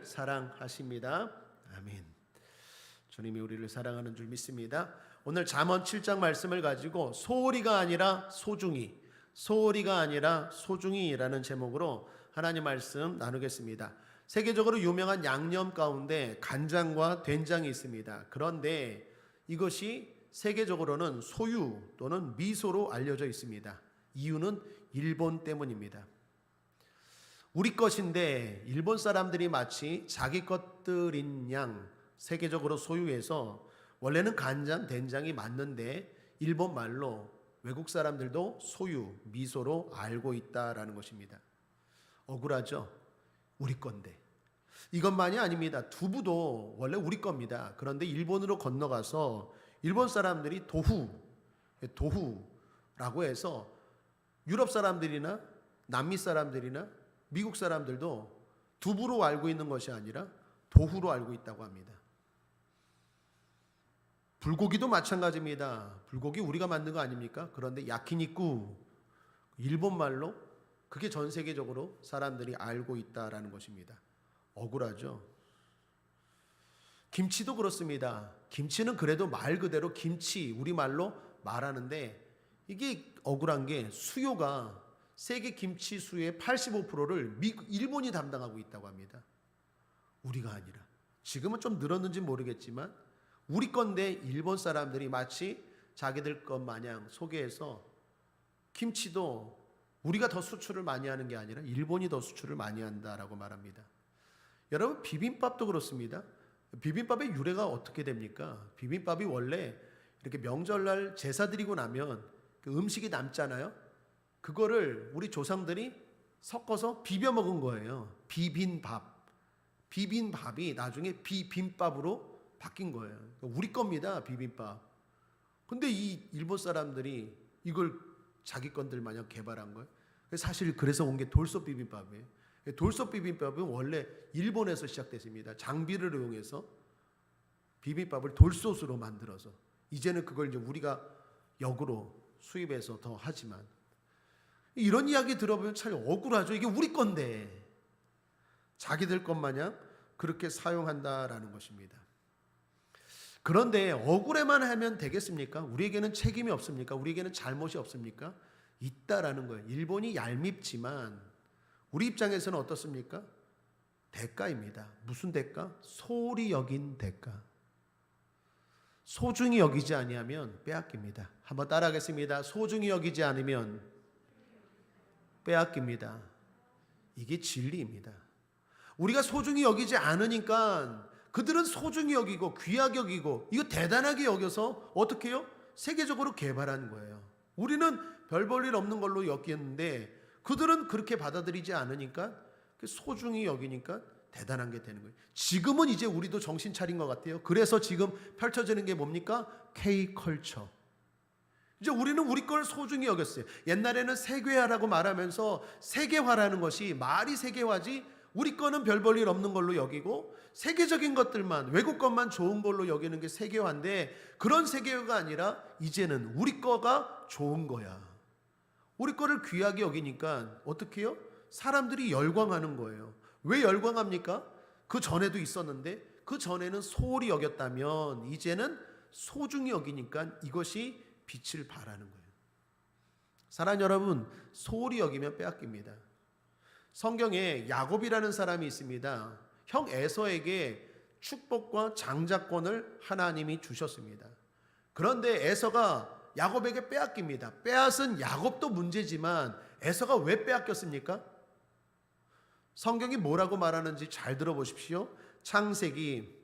사랑하십니다. 아멘. 주님이 우리를 사랑하는 줄 믿습니다. 오늘 잠언 7장 말씀을 가지고 소홀히가 아니라 소중히, 소홀히가 아니라 소중히라는 제목으로 하나님 말씀 나누겠습니다. 세계적으로 유명한 양념 가운데 간장과 된장이 있습니다. 그런데 이것이 세계적으로는 소유 또는 미소로 알려져 있습니다. 이유는 일본 때문입니다. 우리 것인데 일본 사람들이 마치 자기 것들인 양 세계적으로 소유해서 원래는 간장, 된장이 맞는데 일본 말로 외국 사람들도 소유, 미소로 알고 있다라는 것입니다. 억울하죠? 우리 건데. 이것만이 아닙니다. 두부도 원래 우리 겁니다. 그런데 일본으로 건너가서 일본 사람들이 도후라고 해서 유럽 사람들이나 남미 사람들이나 미국 사람들도 두부로 알고 있는 것이 아니라 도후로 알고 있다고 합니다. 불고기도 마찬가지입니다. 불고기 우리가 만든 거 아닙니까? 그런데 야키니쿠, 일본 말로 그게 전 세계적으로 사람들이 알고 있다라는 것입니다. 억울하죠? 김치도 그렇습니다. 김치는 그래도 말 그대로 김치, 우리말로 말하는데 이게 억울한 게 수요가 세계 김치 수의 85%를 일본이 담당하고 있다고 합니다. 우리가 아니라. 지금은 좀 늘었는지 모르겠지만 우리 건데 일본 사람들이 마치 자기들 것 마냥 소개해서 김치도 우리가 더 수출을 많이 하는 게 아니라 일본이 더 수출을 많이 한다라고 말합니다. 여러분, 비빔밥도 그렇습니다. 비빔밥의 유래가 어떻게 됩니까? 비빔밥이 원래 이렇게 명절날 제사 드리고 나면 그 음식이 남잖아요. 그거를 우리 조상들이 섞어서 비벼 먹은 거예요. 비빔밥. 비빔밥이 나중에 비빔밥으로 바뀐 거예요. 우리 겁니다, 비빔밥. 근데 이 일본 사람들이 이걸 자기 건들 마냥 개발한 거예요. 사실 그래서 온 게 돌솥 비빔밥이에요. 돌솥 비빔밥은 원래 일본에서 시작됐습니다. 장비를 이용해서 비빔밥을 돌솥으로 만들어서 이제는 그걸 이제 우리가 역으로 수입해서 더 하지만 이런 이야기 들어보면 참 억울하죠. 이게 우리 건데 자기들 것 마냥 그렇게 사용한다라는 것입니다. 그런데 억울해만 하면 되겠습니까? 우리에게는 책임이 없습니까? 우리에게는 잘못이 없습니까? 있다라는 거예요. 일본이 얄밉지만 우리 입장에서는 어떻습니까? 대가입니다. 무슨 대가? 소홀히 여긴 대가. 소중히 여기지 아니하면 빼앗깁니다. 한번 따라하겠습니다. 소중히 여기지 않으면 빼앗깁니다. 이게 진리입니다. 우리가 소중히 여기지 않으니까 그들은 소중히 여기고 귀하게 여기고 이거 대단하게 여겨서 어떻게 해요? 세계적으로 개발한 거예요. 우리는 별 볼 일 없는 걸로 여겼는데 그들은 그렇게 받아들이지 않으니까 소중히 여기니까 대단한 게 되는 거예요. 지금은 이제 우리도 정신 차린 것 같아요. 그래서 지금 펼쳐지는 게 뭡니까? K컬처. 이제 우리는 우리 걸 소중히 여겼어요. 옛날에는 세계화라고 말하면서 세계화라는 것이 말이 세계화지 우리 거는 별 볼 일 없는 걸로 여기고 세계적인 것들만 외국 것만 좋은 걸로 여기는 게 세계화인데 그런 세계화가 아니라 이제는 우리 거가 좋은 거야. 우리 거를 귀하게 여기니까 어떻게 해요? 사람들이 열광하는 거예요. 왜 열광합니까? 그 전에도 있었는데 그 전에는 소홀히 여겼다면 이제는 소중히 여기니까 이것이 빛을 발하는 거예요. 사랑하는 여러분, 소홀히 여기면 빼앗깁니다. 성경에 야곱이라는 사람이 있습니다. 형 에서에게 축복과 장자권을 하나님이 주셨습니다. 그런데 에서가 야곱에게 빼앗깁니다. 빼앗은 야곱도 문제지만 에서가 왜 빼앗겼습니까? 성경이 뭐라고 말하는지 잘 들어보십시오. 창세기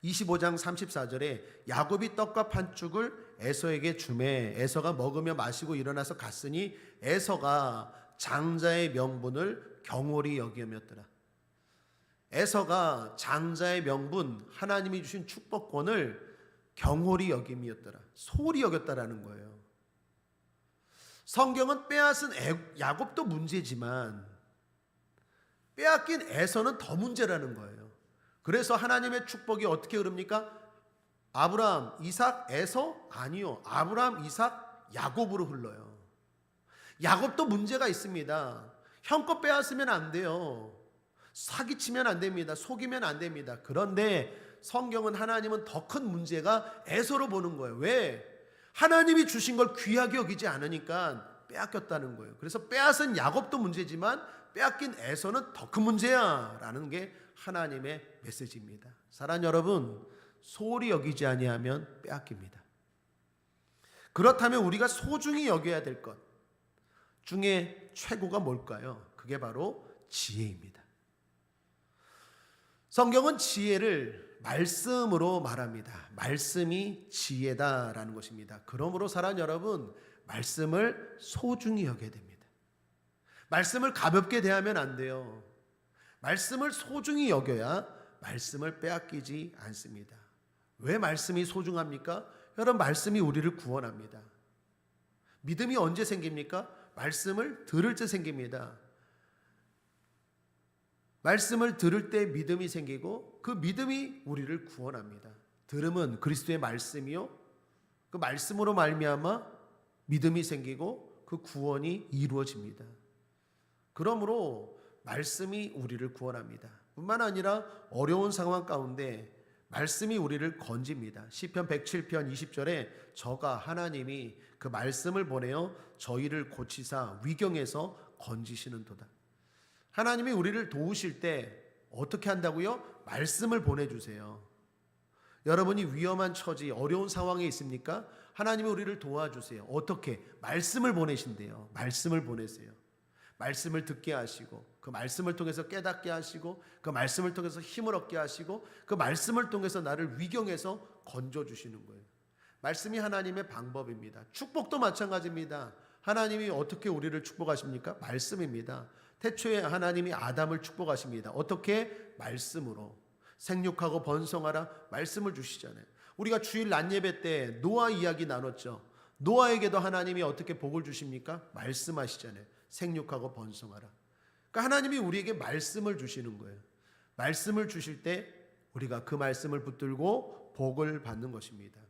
25장 34절에 야곱이 떡과 팥죽을 에서에게 주매 에서가 먹으며 마시고 일어나서 갔으니 에서가 장자의 명분을 경홀히 여기었더라. 에서가 장자의 명분, 하나님이 주신 축복권을 경홀히 여김이었더라. 소홀히 여겼다라는 거예요. 성경은 빼앗은 야곱도 문제지만 빼앗긴 에서는 더 문제라는 거예요. 그래서 하나님의 축복이 어떻게 흐릅니까? 아브라함, 이삭, 에서? 아니요. 아브라함, 이삭, 야곱으로 흘러요. 야곱도 문제가 있습니다. 형 거 빼앗으면 안 돼요. 사기치면 안 됩니다. 속이면 안 됩니다. 그런데 성경은 하나님은 더 큰 문제가 에서로 보는 거예요. 왜? 하나님이 주신 걸 귀하게 여기지 않으니까 빼앗겼다는 거예요. 그래서 빼앗은 야곱도 문제지만 빼앗긴 에서는 더 큰 문제야 라는 게 하나님의 메시지입니다. 사랑하는 여러분, 소홀히 여기지 아니하면 빼앗깁니다. 그렇다면 우리가 소중히 여겨야 될 것 중에 최고가 뭘까요? 그게 바로 지혜입니다. 성경은 지혜를 말씀으로 말합니다. 말씀이 지혜다라는 것입니다. 그러므로 사랑하는 여러분, 말씀을 소중히 여겨야 됩니다. 말씀을 가볍게 대하면 안 돼요. 말씀을 소중히 여겨야 말씀을 빼앗기지 않습니다. 왜 말씀이 소중합니까? 여러분, 말씀이 우리를 구원합니다. 믿음이 언제 생깁니까? 말씀을 들을 때 생깁니다. 말씀을 들을 때 믿음이 생기고 그 믿음이 우리를 구원합니다. 들음은 그리스도의 말씀이요, 그 말씀으로 말미암아 믿음이 생기고 그 구원이 이루어집니다. 그러므로 말씀이 우리를 구원합니다. 뿐만 아니라 어려운 상황 가운데 말씀이 우리를 건집니다. 시편 107편 20절에 저가 하나님이 그 말씀을 보내어 저희를 고치사 위경에서 건지시는도다. 하나님이 우리를 도우실 때 어떻게 한다고요? 말씀을 보내주세요. 여러분이 위험한 처지, 어려운 상황에 있습니까? 하나님이 우리를 도와주세요. 어떻게? 말씀을 보내신대요. 말씀을 보내세요. 말씀을 듣게 하시고 그 말씀을 통해서 깨닫게 하시고 그 말씀을 통해서 힘을 얻게 하시고 그 말씀을 통해서 나를 위경에서 건져주시는 거예요. 말씀이 하나님의 방법입니다. 축복도 마찬가지입니다. 하나님이 어떻게 우리를 축복하십니까? 말씀입니다. 태초에 하나님이 아담을 축복하십니다. 어떻게? 말씀으로. 생육하고 번성하라 말씀을 주시잖아요. 우리가 주일 낮 예배 때 노아 이야기 나눴죠. 노아에게도 하나님이 어떻게 복을 주십니까? 말씀하시잖아요. 생육하고 번성하라. 그러니까 하나님이 우리에게 말씀을 주시는 거예요. 말씀을 주실 때 우리가 그 말씀을 붙들고 복을 받는 것입니다.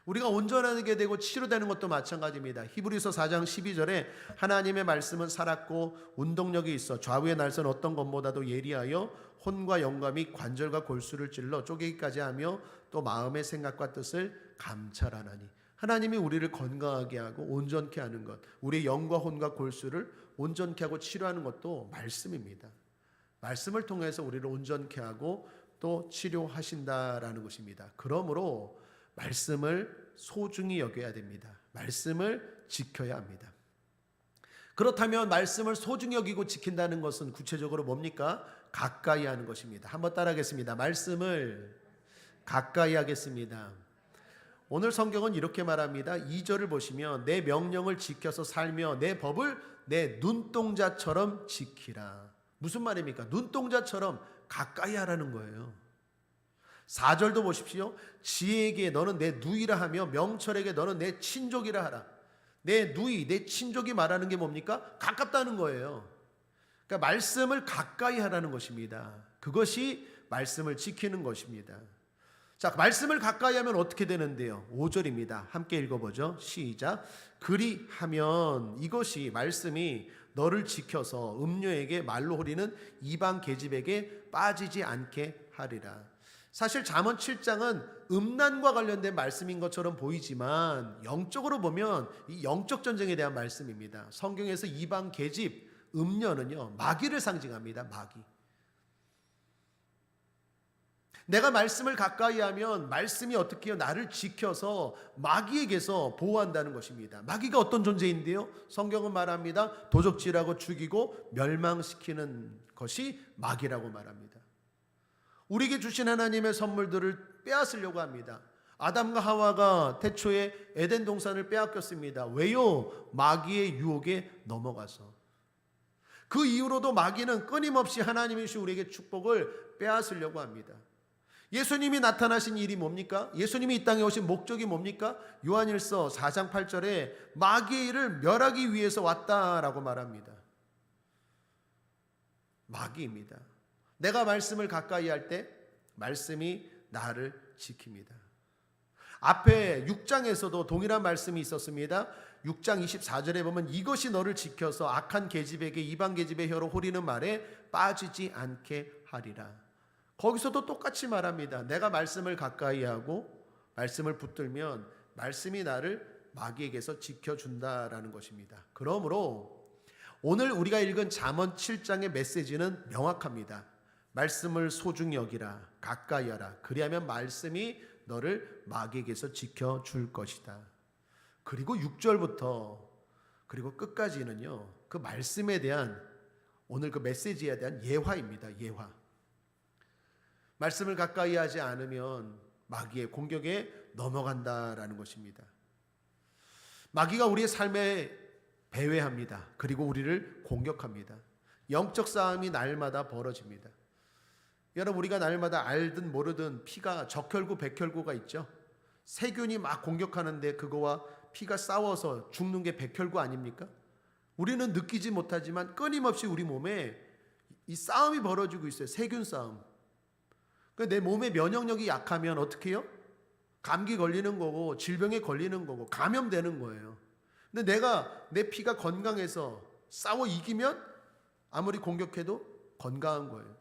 우리가 온전하게 되고 치료되는 것도 마찬가지입니다. 히브리서 4장 12절에 하나님의 말씀은 살았고 운동력이 있어 좌우의 날선 어떤 것보다도 예리하여 혼과 영과 및 관절과 골수를 찔러 쪼개기까지 하며 또 마음의 생각과 뜻을 감찰하나니. 하나님이 우리를 건강하게 하고 온전케 하는 것, 우리의 영과 혼과 골수를 온전케 하고 치료하는 것도 말씀입니다. 말씀을 통해서 우리를 온전케 하고 또 치료하신다라는 것입니다. 그러므로 말씀을 소중히 여겨야 됩니다. 말씀을 지켜야 합니다. 그렇다면 말씀을 소중히 여기고 지킨다는 것은 구체적으로 뭡니까? 가까이 하는 것입니다. 한번 따라하겠습니다. 말씀을 가까이 하겠습니다. 오늘 성경은 이렇게 말합니다. 2절을 보시면 내 명령을 지켜서 살며 내 법을 내 눈동자처럼 지키라. 무슨 말입니까? 눈동자처럼 가까이 하라는 거예요. 4절도 보십시오. 지혜에게 너는 내 누이라 하며 명철에게 너는 내 친족이라 하라. 내 누이, 내 친족이 말하는 게 뭡니까? 가깝다는 거예요. 그러니까 말씀을 가까이 하라는 것입니다. 그것이 말씀을 지키는 것입니다. 자, 말씀을 가까이 하면 어떻게 되는데요? 5절입니다. 함께 읽어보죠. 시작. 그리하면 이것이 말씀이 너를 지켜서 음료에게 말로 호리는 이방 계집에게 빠지지 않게 하리라. 사실 잠언 7장은 음란과 관련된 말씀인 것처럼 보이지만 영적으로 보면 이 영적 전쟁에 대한 말씀입니다. 성경에서 이방 계집, 음녀는요 마귀를 상징합니다. 마귀. 내가 말씀을 가까이 하면 말씀이 어떻게 해요? 나를 지켜서 마귀에게서 보호한다는 것입니다. 마귀가 어떤 존재인데요? 성경은 말합니다. 도적질하고 죽이고 멸망시키는 것이 마귀라고 말합니다. 우리에게 주신 하나님의 선물들을 빼앗으려고 합니다. 아담과 하와가 태초에 에덴 동산을 빼앗겼습니다. 왜요? 마귀의 유혹에 넘어가서. 그 이후로도 마귀는 끊임없이 하나님이 주신 우리에게 축복을 빼앗으려고 합니다. 예수님이 나타나신 일이 뭡니까? 예수님이 이 땅에 오신 목적이 뭡니까? 요한일서 4장 8절에 마귀의 일을 멸하기 위해서 왔다라고 말합니다. 마귀입니다. 내가 말씀을 가까이 할 때 말씀이 나를 지킵니다. 앞에 6장에서도 동일한 말씀이 있었습니다. 6장 24절에 보면 이것이 너를 지켜서 악한 계집에게 이방 계집의 혀로 호리는 말에 빠지지 않게 하리라. 거기서도 똑같이 말합니다. 내가 말씀을 가까이 하고 말씀을 붙들면 말씀이 나를 마귀에게서 지켜준다라는 것입니다. 그러므로 오늘 우리가 읽은 잠언 7장의 메시지는 명확합니다. 말씀을 소중히 여기라, 가까이 하라. 그리하면 말씀이 너를 마귀에게서 지켜줄 것이다. 그리고 6절부터 그리고 끝까지는요, 그 말씀에 대한, 오늘 그 메시지에 대한 예화입니다. 예화. 말씀을 가까이 하지 않으면 마귀의 공격에 넘어간다라는 것입니다. 마귀가 우리의 삶에 배회합니다. 그리고 우리를 공격합니다. 영적 싸움이 날마다 벌어집니다. 여러분, 우리가 날마다 알든 모르든 피가 적혈구, 백혈구가 있죠. 세균이 막 공격하는데 그거와 피가 싸워서 죽는 게 백혈구 아닙니까? 우리는 느끼지 못하지만 끊임없이 우리 몸에 이 싸움이 벌어지고 있어요. 세균 싸움. 내 몸의 면역력이 약하면 어떻게 해요? 감기 걸리는 거고 질병에 걸리는 거고 감염되는 거예요. 근데 내가 내 피가 건강해서 싸워 이기면 아무리 공격해도 건강한 거예요.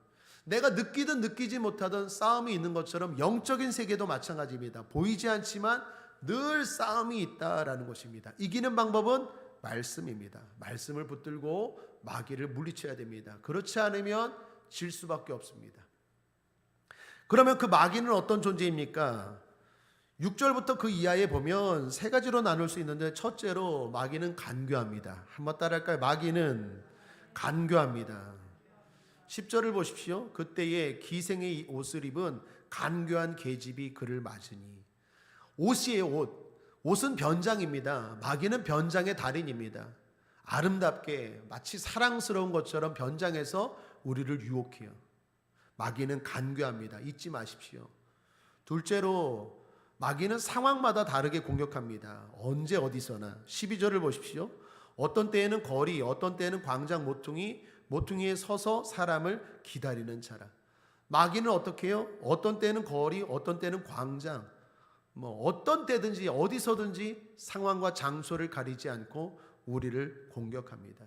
내가 느끼든 느끼지 못하던 싸움이 있는 것처럼 영적인 세계도 마찬가지입니다. 보이지 않지만 늘 싸움이 있다라는 것입니다. 이기는 방법은 말씀입니다. 말씀을 붙들고 마귀를 물리쳐야 됩니다. 그렇지 않으면 질 수밖에 없습니다. 그러면 그 마귀는 어떤 존재입니까? 6절부터 그 이하에 보면 세 가지로 나눌 수 있는데, 첫째로 마귀는 간교합니다. 한번 따라할까요? 마귀는 간교합니다. 10절을 보십시오. 그때에 기생의 옷을 입은 간교한 계집이 그를 맞으니. 옷이에요, 옷. 옷은 변장입니다. 마귀는 변장의 달인입니다. 아름답게 마치 사랑스러운 것처럼 변장해서 우리를 유혹해요. 마귀는 간교합니다. 잊지 마십시오. 둘째로 마귀는 상황마다 다르게 공격합니다. 언제 어디서나. 12절을 보십시오. 어떤 때에는 거리, 어떤 때에는 광장 모퉁이에 서서 사람을 기다리는 자라. 마귀는 어떻게 해요? 어떤 때는 거리, 어떤 때는 광장, 어떤 때든지 어디서든지 상황과 장소를 가리지 않고 우리를 공격합니다.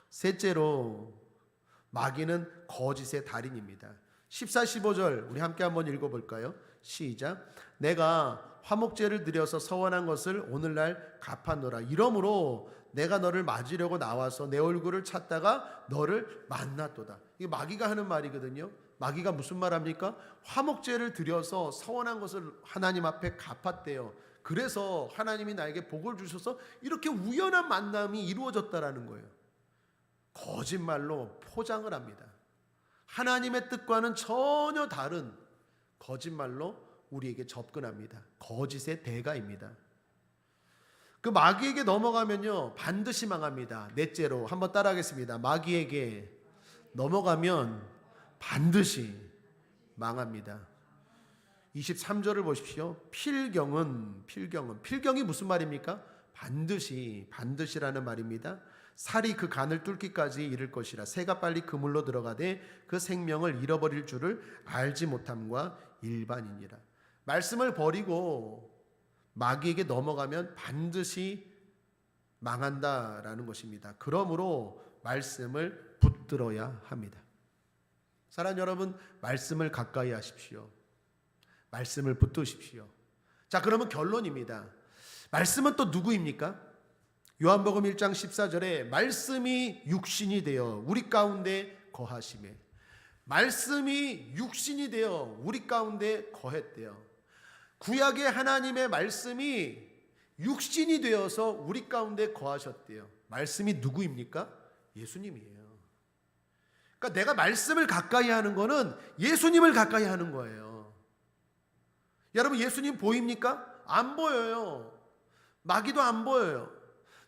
셋째로 마귀는 거짓의 달인입니다. 14, 15절 우리 함께 한번 읽어볼까요? 시작. 내가 화목제를 드려서 서원한 것을 오늘날 갚았노라. 이러므로 내가 너를 맞으려고 나와서 내 얼굴을 찾다가 너를 만났도다. 이게 마귀가 하는 말이거든요. 마귀가 무슨 말합니까? 화목제를 드려서 서원한 것을 하나님 앞에 갚았대요. 그래서 하나님이 나에게 복을 주셔서 이렇게 우연한 만남이 이루어졌다라는 거예요. 거짓말로 포장을 합니다. 하나님의 뜻과는 전혀 다른 거짓말로 우리에게 접근합니다. 거짓의 대가입니다. 그 마귀에게 넘어가면요 반드시 망합니다. 넷째로 한번 따라하겠습니다. 마귀에게 넘어가면 반드시 망합니다. 23절을 보십시오. 필경이 무슨 말입니까? 반드시라는 말입니다. 살이 그 간을 뚫기까지 이를 것이라. 새가 빨리 그물로 들어가되 그 생명을 잃어버릴 줄을 알지 못함과 일반이니라. 말씀을 버리고 마귀에게 넘어가면 반드시 망한다라는 것입니다. 그러므로 말씀을 붙들어야 합니다. 사랑하는 여러분, 말씀을 가까이 하십시오. 말씀을 붙드십시오. 자, 그러면 결론입니다. 말씀은 또 누구입니까? 요한복음 1장 14절에 말씀이 육신이 되어 우리 가운데 거하시매. 말씀이 육신이 되어 우리 가운데 거했대요. 구약의 하나님의 말씀이 육신이 되어서 우리 가운데 거하셨대요. 말씀이 누구입니까? 예수님이에요. 그러니까 내가 말씀을 가까이 하는 거는 예수님을 가까이 하는 거예요. 여러분, 예수님 보입니까? 안 보여요. 마귀도 안 보여요.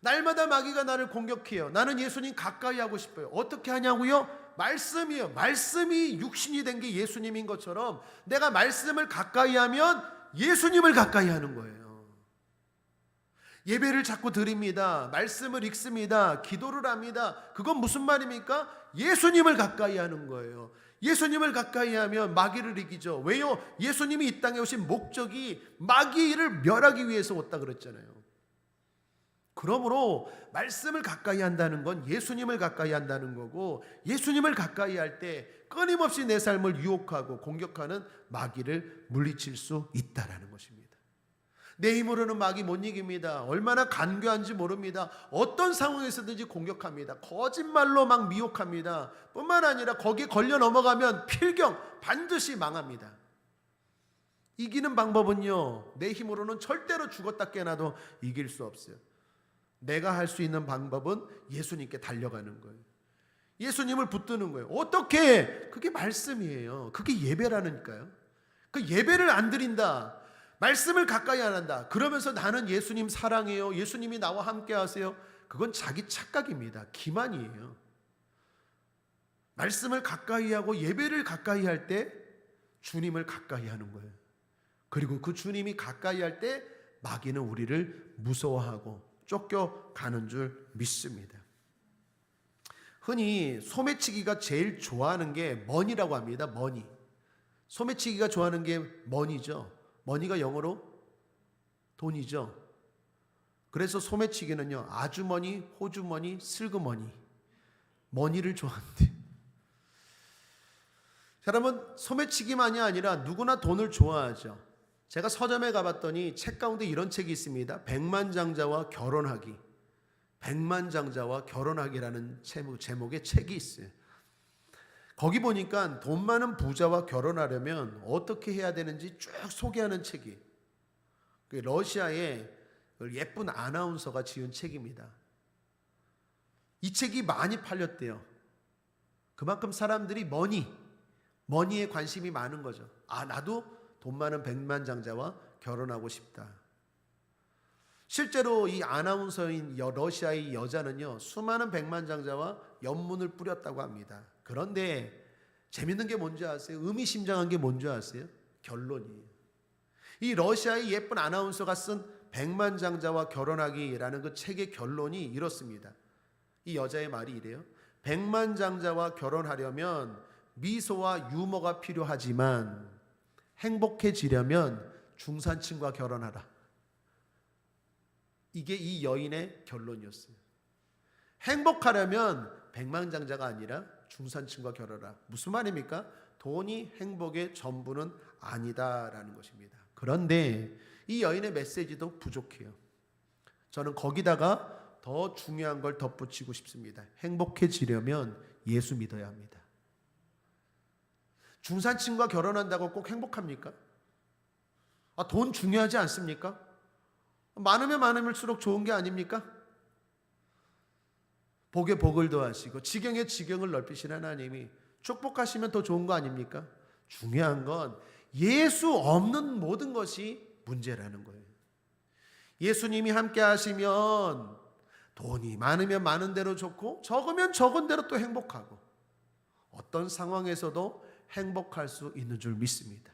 날마다 마귀가 나를 공격해요. 나는 예수님 가까이 하고 싶어요. 어떻게 하냐고요? 말씀이요. 말씀이 육신이 된 게 예수님인 것처럼 내가 말씀을 가까이 하면 예수님을 가까이 하는 거예요. 예배를 자꾸 드립니다. 말씀을 읽습니다. 기도를 합니다. 그건 무슨 말입니까? 예수님을 가까이 하는 거예요. 예수님을 가까이 하면 마귀를 이기죠. 왜요? 예수님이 이 땅에 오신 목적이 마귀를 멸하기 위해서 왔다 그랬잖아요. 그러므로 말씀을 가까이 한다는 건 예수님을 가까이 한다는 거고, 예수님을 가까이 할 때 끊임없이 내 삶을 유혹하고 공격하는 마귀를 물리칠 수 있다라는 것입니다. 내 힘으로는 마귀 못 이깁니다. 얼마나 간교한지 모릅니다. 어떤 상황에서든지 공격합니다. 거짓말로 막 미혹합니다. 뿐만 아니라 거기에 걸려 넘어가면 필경 반드시 망합니다. 이기는 방법은요, 내 힘으로는 절대로 죽었다 깨나도 이길 수 없어요. 내가 할 수 있는 방법은 예수님께 달려가는 거예요. 예수님을 붙드는 거예요. 어떻게? 그게 말씀이에요. 그게 예배라니까요. 그 예배를 안 드린다, 말씀을 가까이 안 한다, 그러면서 나는 예수님 사랑해요, 예수님이 나와 함께 하세요, 그건 자기 착각입니다. 기만이에요. 말씀을 가까이 하고 예배를 가까이 할 때 주님을 가까이 하는 거예요. 그리고 그 주님이 가까이 할 때 마귀는 우리를 무서워하고 쫓겨가는 줄 믿습니다. 흔히 소매치기가 제일 좋아하는 게 머니라고 합니다. 머니. 소매치기가 좋아하는 게 머니죠. 머니가 영어로 돈이죠. 그래서 소매치기는요, 아주머니, 호주머니, 슬그머니, 머니를 좋아한대. 자, 여러분, 소매치기만이 아니라 누구나 돈을 좋아하죠. 제가 서점에 가봤더니 책 가운데 이런 책이 있습니다. 백만장자와 결혼하기. 백만장자와 결혼하기라는 제목의 책이 있어요. 거기 보니까 돈 많은 부자와 결혼하려면 어떻게 해야 되는지 쭉 소개하는 책이, 러시아의 예쁜 아나운서가 지은 책입니다. 이 책이 많이 팔렸대요. 그만큼 사람들이 머니에 관심이 많은 거죠. 아, 나도 돈 많은 백만장자와 결혼하고 싶다. 실제로 이 아나운서인 러시아의 여자는요, 수많은 백만장자와 연문을 뿌렸다고 합니다. 그런데 재밌는 게 뭔지 아세요? 의미심장한 게 뭔지 아세요? 결론이에요. 이 러시아의 예쁜 아나운서가 쓴 백만장자와 결혼하기라는 그 책의 결론이 이렇습니다. 이 여자의 말이 이래요. 백만장자와 결혼하려면 미소와 유머가 필요하지만 행복해지려면 중산층과 결혼하라. 이게 이 여인의 결론이었어요. 행복하려면 백만장자가 아니라 중산층과 결혼하라. 무슨 말입니까? 돈이 행복의 전부는 아니다라는 것입니다. 그런데 이 여인의 메시지도 부족해요. 저는 거기다가 더 중요한 걸 덧붙이고 싶습니다. 행복해지려면 예수 믿어야 합니다. 중산층과 결혼한다고 꼭 행복합니까? 돈 중요하지 않습니까? 많으면 많을수록 좋은 게 아닙니까? 복에 복을 더하시고 지경에 지경을 넓히시는 하나님이 축복하시면 더 좋은 거 아닙니까? 중요한 건 예수 없는 모든 것이 문제라는 거예요. 예수님이 함께 하시면 돈이 많으면 많은 대로 좋고 적으면 적은 대로 또 행복하고 어떤 상황에서도 행복할 수 있는 줄 믿습니다.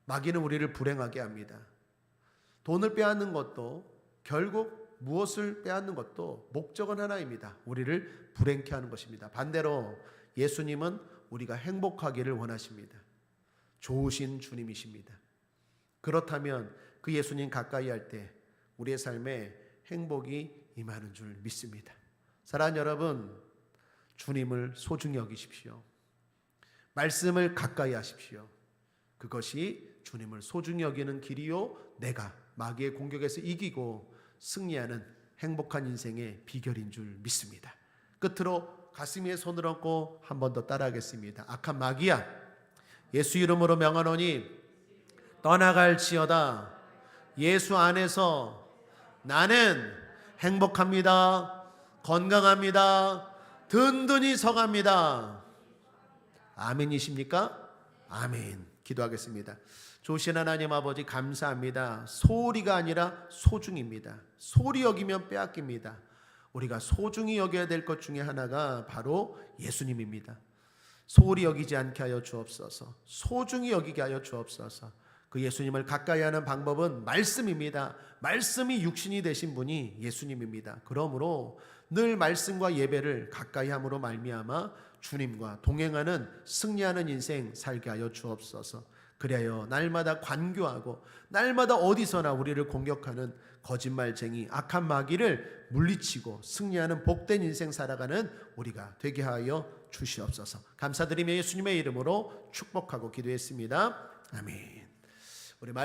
마귀는 우리를 불행하게 합니다. 돈을 빼앗는 것도 결국 무엇을 빼앗는 것도 목적은 하나입니다. 우리를 불행케 하는 것입니다. 반대로 예수님은 우리가 행복하기를 원하십니다. 좋으신 주님이십니다. 그렇다면 그 예수님 가까이 할 때 우리의 삶에 행복이 임하는 줄 믿습니다. 사랑하는 여러분, 주님을 소중히 여기십시오. 말씀을 가까이 하십시오. 그것이 주님을 소중히 여기는 길이요, 내가 마귀의 공격에서 이기고 승리하는 행복한 인생의 비결인 줄 믿습니다. 끝으로 가슴 위에 손을 얹고 한 번 더 따라하겠습니다. 악한 마귀야, 예수 이름으로 명하노니 떠나갈지어다. 예수 안에서 나는 행복합니다. 건강합니다. 든든히 서갑니다. 아멘이십니까? 아멘. 기도하겠습니다. 좋으신 하나님 아버지, 감사합니다. 소리가 아니라 소중입니다. 소리 여기면 빼앗깁니다. 우리가 소중히 여겨야 될 것 중에 하나가 바로 예수님입니다. 소홀히 여기지 않게 하여 주옵소서. 소중히 여기게 하여 주옵소서. 그 예수님을 가까이 하는 방법은 말씀입니다. 말씀이 육신이 되신 분이 예수님입니다. 그러므로 늘 말씀과 예배를 가까이 함으로 말미암아 주님과 동행하는 승리하는 인생 살게 하여 주옵소서. 그래요. 날마다 관교하고 날마다 어디서나 우리를 공격하는 거짓말쟁이 악한 마귀를 물리치고 승리하는 복된 인생 살아가는 우리가 되게 하여 주시옵소서. 감사드리며 예수님의 이름으로 축복하고 기도했습니다. 아멘.